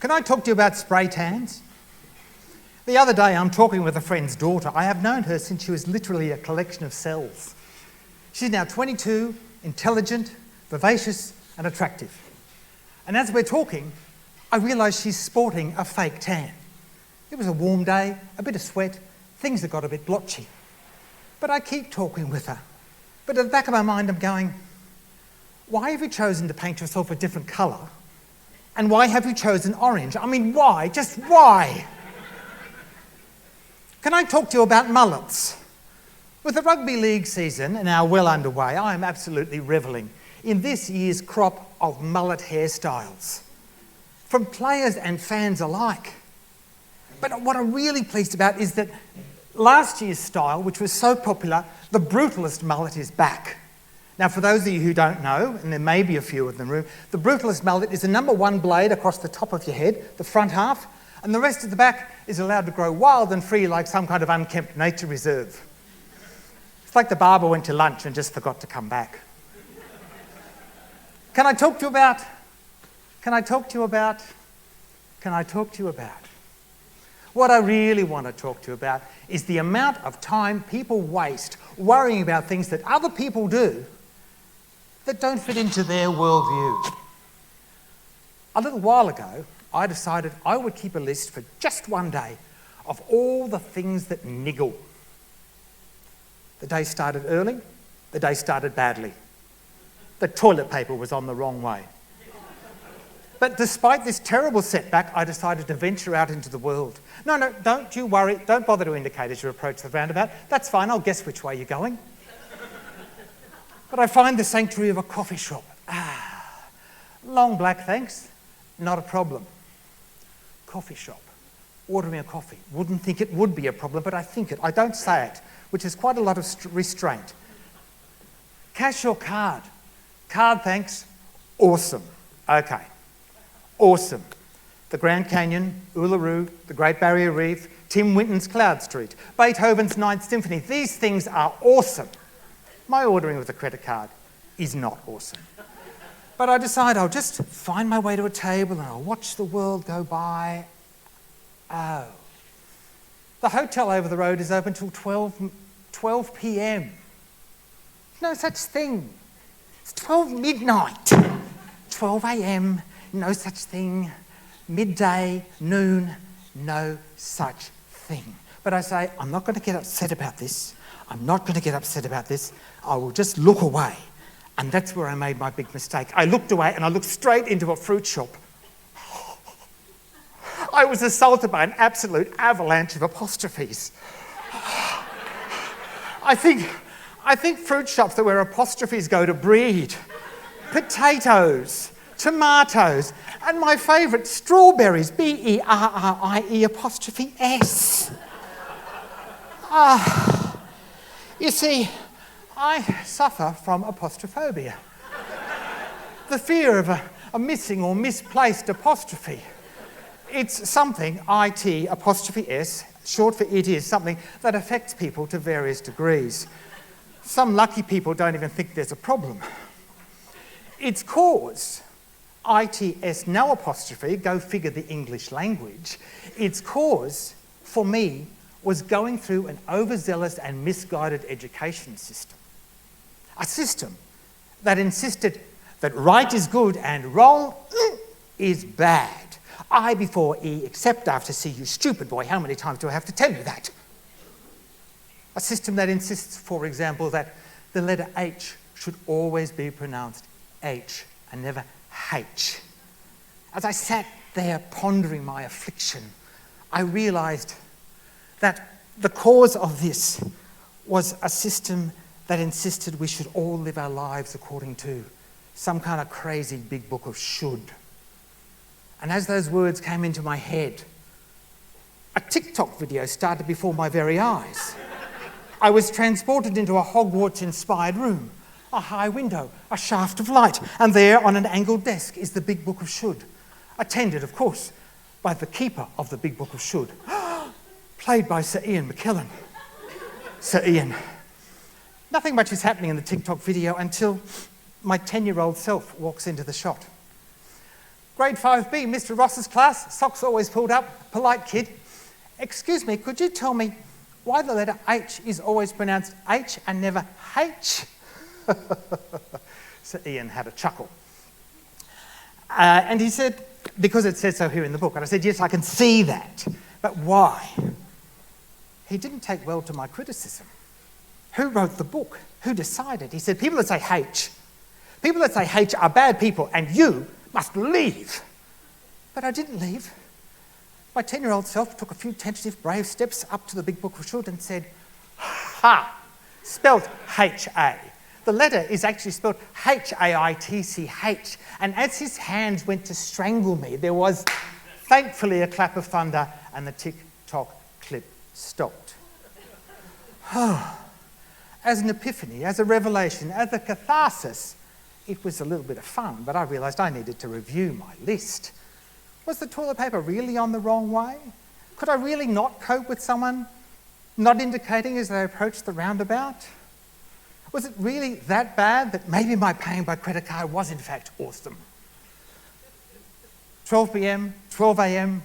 Can I talk to you about spray tans? The other day I'm talking with a friend's daughter. I have known her since she was literally a collection of cells. She's now 22, intelligent, vivacious and attractive. And as we're talking, I realise she's sporting a fake tan. It was a warm day, a bit of sweat, things had got a bit blotchy. But I keep talking with her. But at the back of my mind I'm going, why have you chosen to paint yourself a different colour? And why have you chosen orange? I mean, why? Just why? Can I talk to you about mullets? With the rugby league season now well underway, I am absolutely revelling in this year's crop of mullet hairstyles, from players and fans alike. But what I'm really pleased about is that last year's style, which was so popular, the brutalist mullet is back. Now, for those of you who don't know, and there may be a few in the room, the brutalist mullet is a number one blade across the top of your head, the front half, and the rest of the back is allowed to grow wild and free like some kind of unkempt nature reserve. It's like the barber went to lunch and just forgot to come back. Can I talk to you about? What I really want to talk to you about is the amount of time people waste worrying about things that other people do that don't fit into their worldview. A little while ago, I decided I would keep a list for just one day of all the things that niggle. The day started early, the day started badly. The toilet paper was on the wrong way. But despite this terrible setback, I decided to venture out into the world. No, don't you worry. Don't bother to indicate as you approach the roundabout. That's fine, I'll guess which way you're going. But I find the sanctuary of a coffee shop. Long black, thanks. Not a problem. Coffee shop. Ordering a coffee. Wouldn't think it would be a problem, but I think it. I don't say it, which is quite a lot of restraint. Cash or card? Card, thanks. Awesome. Okay. Awesome. The Grand Canyon, Uluru, the Great Barrier Reef, Tim Winton's Cloud Street, Beethoven's Ninth Symphony. These things are awesome. My ordering with a credit card is not awesome. But I decide I'll just find my way to a table and I'll watch the world go by. Oh. The hotel over the road is open till 12 p.m. No such thing. It's 12 midnight. 12 a.m., no such thing. Midday, noon, no such thing. But I say, I'm not going to get upset about this. I'm not going to get upset about this. I will just look away. And that's where I made my big mistake. I looked away and I looked straight into a fruit shop. I was assaulted by an absolute avalanche of apostrophes. I think fruit shops are where apostrophes go to breed. Potatoes, tomatoes, and my favourite, strawberries, B-E-R-R-I-E apostrophe S. You see, I suffer from apostrophobia. The fear of a missing or misplaced apostrophe. It's something, I-T apostrophe S, short for it is, something that affects people to various degrees. Some lucky people don't even think there's a problem. Its cause, ITS no apostrophe, go figure the English language, its cause, for me, was going through an overzealous and misguided education system. A system that insisted that right is good and wrong is bad. I before E, except after C, you stupid boy, how many times do I have to tell you that? A system that insists, for example, that the letter H should always be pronounced H and never H. As I sat there pondering my affliction, I realised that the cause of this was a system that insisted we should all live our lives according to some kind of crazy big book of should. And as those words came into my head, a TikTok video started before my very eyes. I was transported into a Hogwarts-inspired room, a high window, a shaft of light, and there on an angled desk is the big book of should, attended, of course, by the keeper of the big book of should, played by Sir Ian McKellen. Sir Ian. Nothing much is happening in the TikTok video until my 10-year-old self walks into the shot. Grade 5B, Mr. Ross's class, socks always pulled up, polite kid. Excuse me, could you tell me why the letter H is always pronounced H and never H? So Ian had a chuckle. And he said, because it says so here in the book. And I said, yes, I can see that. But why? He didn't take well to my criticism. Who wrote the book? Who decided? He said, people that say H, people that say H are bad people, and you must leave. But I didn't leave. My 10-year-old self took a few tentative, brave steps up to the big book of should and said, ha, spelt H-A. The letter is actually spelled H-A-I-T-C-H. And as his hands went to strangle me, there was thankfully a clap of thunder and the tick-tock clip stopped. As an epiphany, as a revelation, as a catharsis, it was a little bit of fun, but I realised I needed to review my list. Was the toilet paper really on the wrong way? Could I really not cope with someone not indicating as they approached the roundabout? Was it really that bad that maybe my paying by credit card was in fact awesome? 12 p.m, 12 a.m,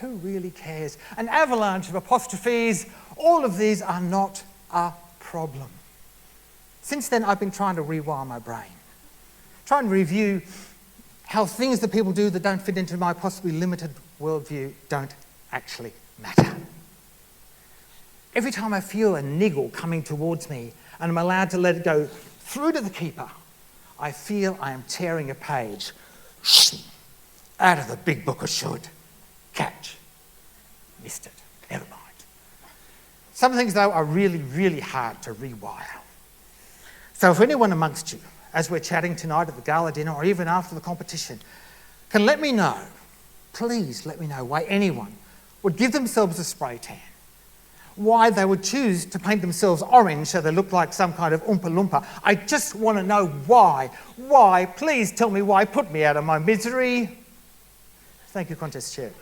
who really cares? An avalanche of apostrophes, all of these are not a problem. Since then, I've been trying to rewire my brain, trying to review how things that people do that don't fit into my possibly limited worldview don't actually matter. Every time I feel a niggle coming towards me and I'm allowed to let it go through to the keeper, I feel I am tearing a page out of the big book of should. Catch. Missed it. Never mind. Some things, though, are really, really hard to rewire. So if anyone amongst you, as we're chatting tonight at the gala dinner or even after the competition, can let me know, please let me know why anyone would give themselves a spray tan, why they would choose to paint themselves orange so they look like some kind of Oompa Loompa. I just want to know why. Why? Please tell me why. Put me out of my misery. Thank you, Contest Chair.